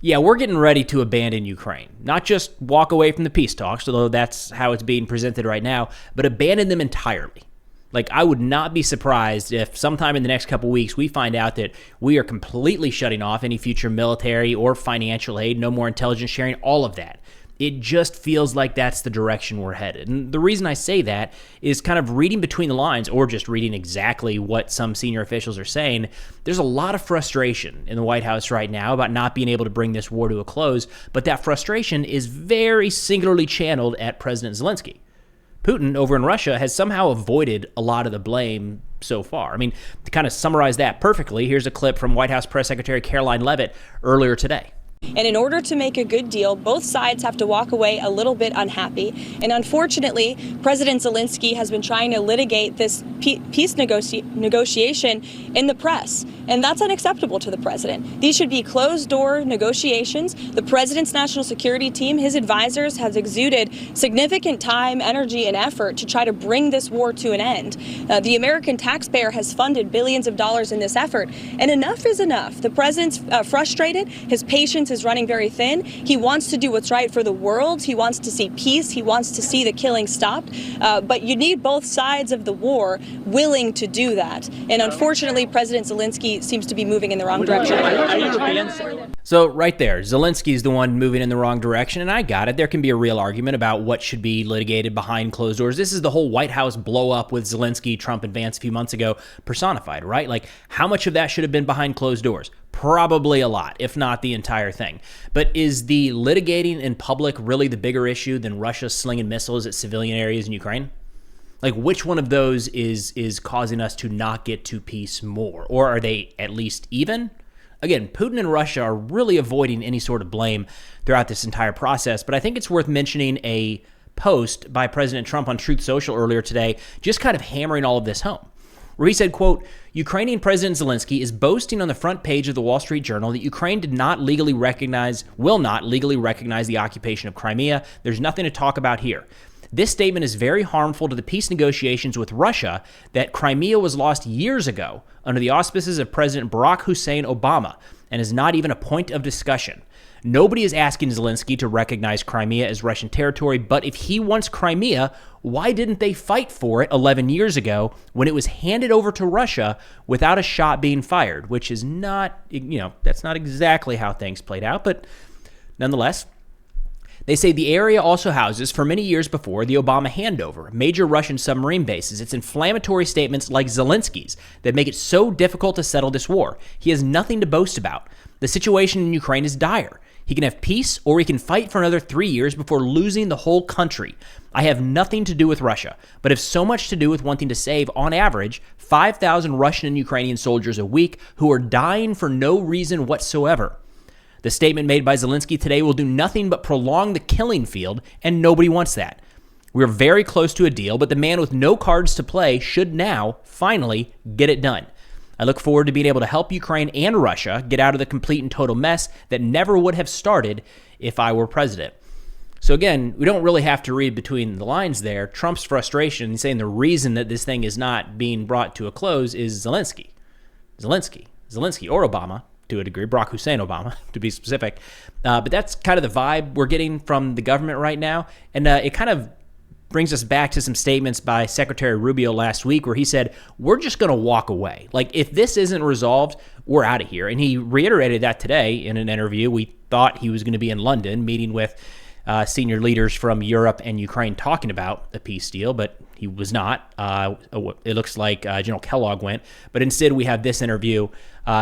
Yeah, we're getting ready to abandon Ukraine. Not just walk away from the peace talks, although that's how it's being presented right now, but abandon them entirely. Like, I would not be surprised if sometime in the next couple weeks we find out that we are completely shutting off any future military or financial aid, no more intelligence sharing, all of that. It just feels like that's the direction we're headed. And the reason I say that is kind of reading between the lines, or just reading exactly what some senior officials are saying. There's a lot of frustration in the White House right now about not being able to bring this war to a close, but that frustration is very singularly channeled at President Zelensky. Putin over in Russia has somehow avoided a lot of the blame so far. I mean, to kind of summarize that perfectly, here's a clip from White House Press Secretary Caroline Leavitt earlier today. And in order to make a good deal, both sides have to walk away a little bit unhappy. And unfortunately, President Zelensky has been trying to litigate this peace negotiation in the press. And that's unacceptable to the president. These should be closed-door negotiations. The president's national security team, his advisors, have exuded significant time, energy, and effort to try to bring this war to an end. The American taxpayer has funded billions of dollars in this effort. And enough is enough. The president's frustrated. His patience is running very thin. He wants to do what's right for the world. He wants to see peace. He wants to see the killing stopped. But you need both sides of the war willing to do that. And unfortunately, President Zelensky seems to be moving in the wrong direction. So right there, Zelensky's the one moving in the wrong direction, and I got it. There can be a real argument about what should be litigated behind closed doors. This is the whole White House blow up with Zelensky, Trump, and Vance a few months ago personified, right? Like, how much of that should have been behind closed doors? Probably a lot, if not the entire thing. But is the litigating in public really the bigger issue than Russia slinging missiles at civilian areas in Ukraine? Like, which one of those is causing us to not get to peace more? Or are they at least even? Again, Putin and Russia are really avoiding any sort of blame throughout this entire process. But I think it's worth mentioning a post by President Trump on Truth Social earlier today, just kind of hammering all of this home, where he said, quote, Ukrainian President Zelensky is boasting on the front page of the Wall Street Journal that Ukraine will not legally recognize the occupation of Crimea. There's nothing to talk about here. This statement is very harmful to the peace negotiations with Russia that Crimea was lost years ago under the auspices of President Barack Hussein Obama and is not even a point of discussion. Nobody is asking Zelensky to recognize Crimea as Russian territory, but if he wants Crimea, why didn't they fight for it 11 years ago when it was handed over to Russia without a shot being fired, which is not, that's not exactly how things played out, but nonetheless. They say the area also houses, for many years before the Obama handover, major Russian submarine bases. It's inflammatory statements like Zelensky's that make it so difficult to settle this war. He has nothing to boast about. The situation in Ukraine is dire. He can have peace or he can fight for another 3 years before losing the whole country. I have nothing to do with Russia, but have so much to do with wanting to save, on average, 5,000 Russian and Ukrainian soldiers a week who are dying for no reason whatsoever. The statement made by Zelensky today will do nothing but prolong the killing field, and nobody wants that. We're very close to a deal, but the man with no cards to play should now, finally, get it done. I look forward to being able to help Ukraine and Russia get out of the complete and total mess that never would have started if I were president. So again, we don't really have to read between the lines there. Trump's frustration, saying the reason that this thing is not being brought to a close is Zelensky or Obama. To a degree, Barack Hussein Obama, to be specific. But that's kind of the vibe we're getting from the government right now. And it kind of brings us back to some statements by Secretary Rubio last week where he said, we're just going to walk away. Like, if this isn't resolved, we're out of here. And he reiterated that today in an interview. We thought he was going to be in London meeting with senior leaders from Europe and Ukraine talking about the peace deal, but he was not. It looks like General Kellogg went. But instead, we have this interview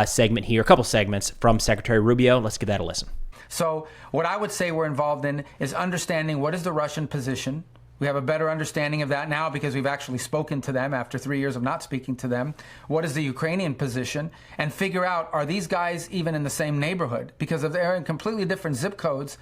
segment here, a couple segments from Secretary Rubio. Let's give that a listen. So what I would say we're involved in is understanding what is the Russian position. We have a better understanding of that now because we've actually spoken to them after 3 years of not speaking to them. What is the Ukrainian position? And figure out, are these guys even in the same neighborhood? Because if they're in completely different zip codes,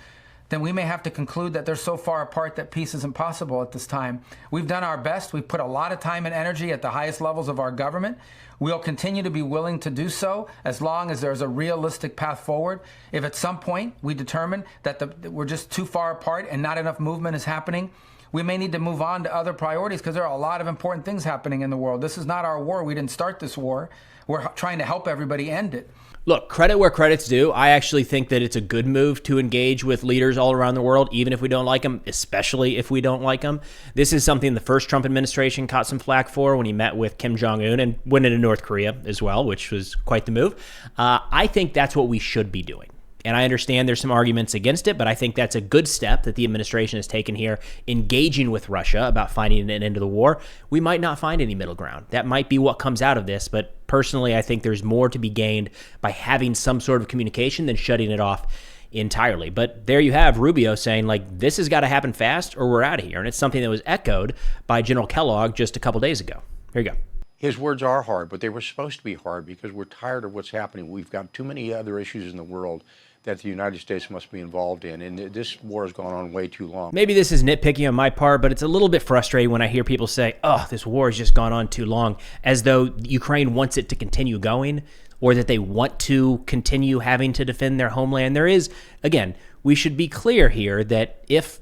then we may have to conclude that they're so far apart that peace is impossible at this time. We've done our best. We've put a lot of time and energy at the highest levels of our government. We'll continue to be willing to do so as long as there's a realistic path forward. If at some point we determine that we're just too far apart and not enough movement is happening, we may need to move on to other priorities because there are a lot of important things happening in the world. This is not our war. We didn't start this war. We're trying to help everybody end it. Look, credit where credit's due. I actually think that it's a good move to engage with leaders all around the world, even if we don't like them, especially if we don't like them. This is something the first Trump administration caught some flack for when he met with Kim Jong-un and went into North Korea as well, which was quite the move. I think that's what we should be doing. And I understand there's some arguments against it, but I think that's a good step that the administration has taken here, engaging with Russia about finding an end to the war. We might not find any middle ground. That might be what comes out of this, but personally, I think there's more to be gained by having some sort of communication than shutting it off entirely. But there you have Rubio saying, like, this has got to happen fast or we're out of here. And it's something that was echoed by General Kellogg just a couple days ago. Here you go. His words are hard, but they were supposed to be hard because we're tired of what's happening. We've got too many other issues in the world that the United States must be involved in, and this war has gone on way too long. Maybe this is nitpicking on my part, but it's a little bit frustrating when I hear people say, oh, this war has just gone on too long, as though Ukraine wants it to continue going or that they want to continue having to defend their homeland. There is, again, we should be clear here that if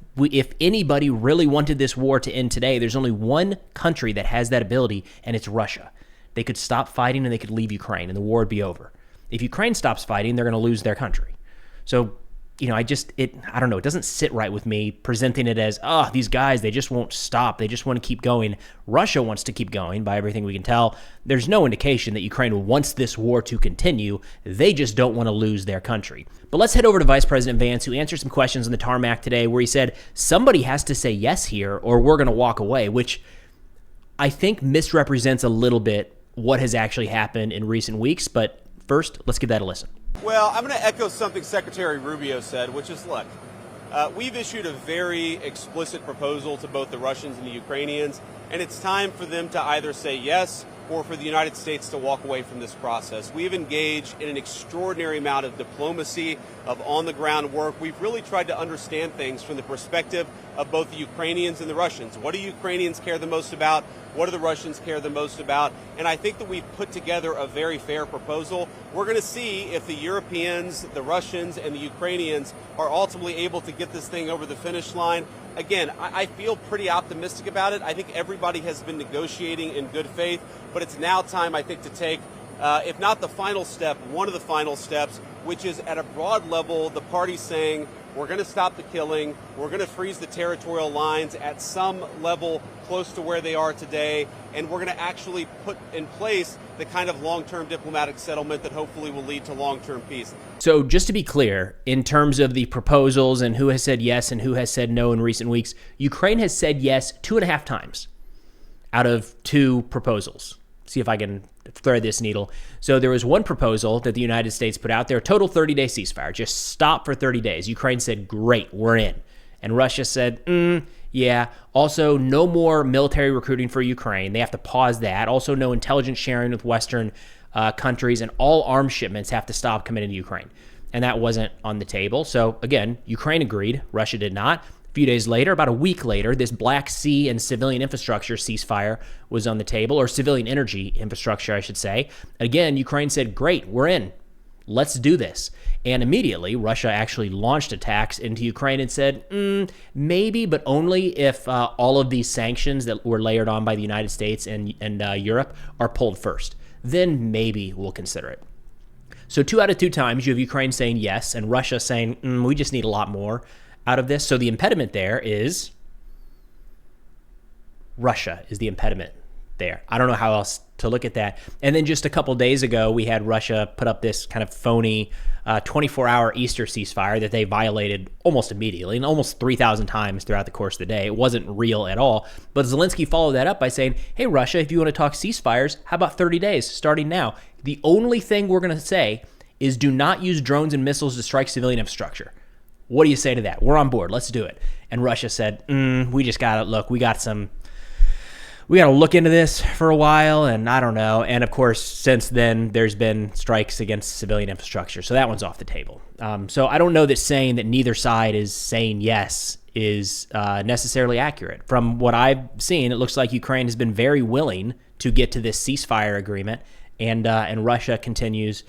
anybody really wanted this war to end today, there's only one country that has that ability, and it's Russia. They could stop fighting and they could leave Ukraine, and the war would be over. If Ukraine stops fighting, they're going to lose their country. So, I don't know. It doesn't sit right with me presenting it as, these guys, they just won't stop. They just want to keep going. Russia wants to keep going by everything we can tell. There's no indication that Ukraine wants this war to continue. They just don't want to lose their country. But let's head over to Vice President Vance, who answered some questions on the tarmac today where he said, somebody has to say yes here or we're going to walk away, which I think misrepresents a little bit what has actually happened in recent weeks. But first, let's give that a listen. Well, I'm going to echo something Secretary Rubio said, which is, look, we've issued a very explicit proposal to both the Russians and the Ukrainians, and it's time for them to either say yes or for the United States to walk away from this process. We've engaged in an extraordinary amount of diplomacy, of on-the-ground work. We've really tried to understand things from the perspective of both the Ukrainians and the Russians. What do Ukrainians care the most about? What do the Russians care the most about? And I think that we've put together a very fair proposal. We're going to see if the Europeans, the Russians, and the Ukrainians are ultimately able to get this thing over the finish line. Again, I feel pretty optimistic about it. I think everybody has been negotiating in good faith, but it's now time, I think, to take, if not the final step, one of the final steps, which is at a broad level, the parties saying, we're going to stop the killing, we're going to freeze the territorial lines at some level close to where they are today, and we're going to actually put in place the kind of long-term diplomatic settlement that hopefully will lead to long-term peace. So just to be clear, in terms of the proposals and who has said yes and who has said no in recent weeks, Ukraine has said yes 2.5 times out of 2 proposals. See if I can thread this needle. So there was one proposal that the United States put out there, total 30-day ceasefire, just stop for 30 days. Ukraine said, great, we're in. And Russia said, yeah. Also, no more military recruiting for Ukraine. They have to pause that. Also, no intelligence sharing with Western countries, and all arms shipments have to stop coming into Ukraine. And that wasn't on the table. So again, Ukraine agreed. Russia did not. A few days later, about a week later, this Black Sea and civilian infrastructure ceasefire was on the table, or civilian energy infrastructure, I should say. Again, Ukraine said, great, we're in. Let's do this. And immediately, Russia actually launched attacks into Ukraine and said, maybe, but only if all of these sanctions that were layered on by the United States and Europe are pulled first. Then maybe we'll consider it. So 2 out of 2 times, you have Ukraine saying yes, and Russia saying, we just need a lot more out of this. So the impediment there is Russia is the impediment there. I don't know how else to look at that. And then just a couple days ago, we had Russia put up this kind of phony 24-hour Easter ceasefire that they violated almost immediately and almost 3,000 times throughout the course of the day. It wasn't real at all. But Zelensky followed that up by saying, hey, Russia, if you want to talk ceasefires, how about 30 days starting now? The only thing we're going to say is do not use drones and missiles to strike civilian infrastructure. What do you say to that? We're on board. Let's do it. And Russia said, we just got to look. We got to look into this for a while, and I don't know. And of course, since then, there's been strikes against civilian infrastructure. So that one's off the table. So I don't know that saying that neither side is saying yes is necessarily accurate. From what I've seen, it looks like Ukraine has been very willing to get to this ceasefire agreement, and Russia continues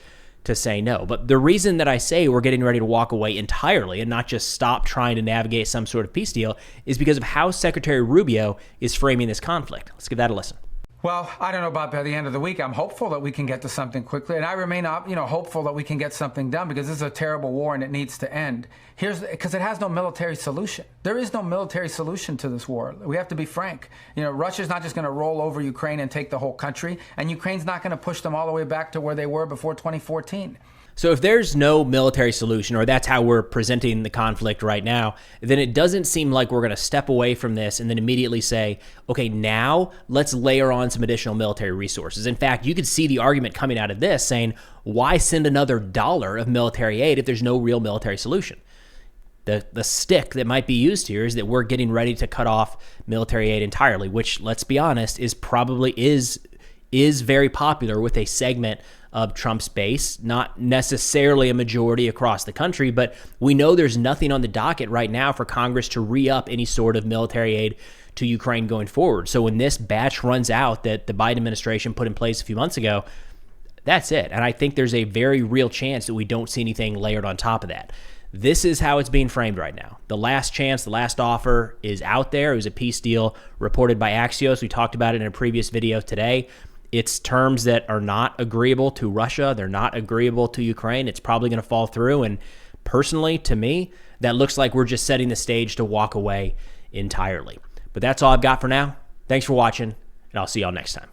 to say no. But the reason that I say we're getting ready to walk away entirely and not just stop trying to navigate some sort of peace deal is because of how Secretary Rubio is framing this conflict. Let's give that a listen. Well, I don't know about by the end of the week. I'm hopeful that we can get to something quickly, and I remain, hopeful that we can get something done, because this is a terrible war and it needs to end. Because it has no military solution. There is no military solution to this war. We have to be frank. Russia's not just going to roll over Ukraine and take the whole country, and Ukraine's not going to push them all the way back to where they were before 2014. So if there's no military solution, or that's how we're presenting the conflict right now, then it doesn't seem like we're going to step away from this and then immediately say, okay, now let's layer on some additional military resources. In fact, you could see the argument coming out of this saying, why send another dollar of military aid if there's no real military solution? The stick that might be used here is that we're getting ready to cut off military aid entirely, which, let's be honest, is very popular with a segment of Trump's base, not necessarily a majority across the country, but we know there's nothing on the docket right now for Congress to re-up any sort of military aid to Ukraine going forward. So when this batch runs out that the Biden administration put in place a few months ago, that's it. And I think there's a very real chance that we don't see anything layered on top of that. This is how it's being framed right now. The last chance, the last offer is out there. It was a peace deal reported by Axios. We talked about it in a previous video today. It's terms that are not agreeable to Russia. They're not agreeable to Ukraine. It's probably going to fall through. And personally, to me, that looks like we're just setting the stage to walk away entirely. But that's all I've got for now. Thanks for watching, and I'll see y'all next time.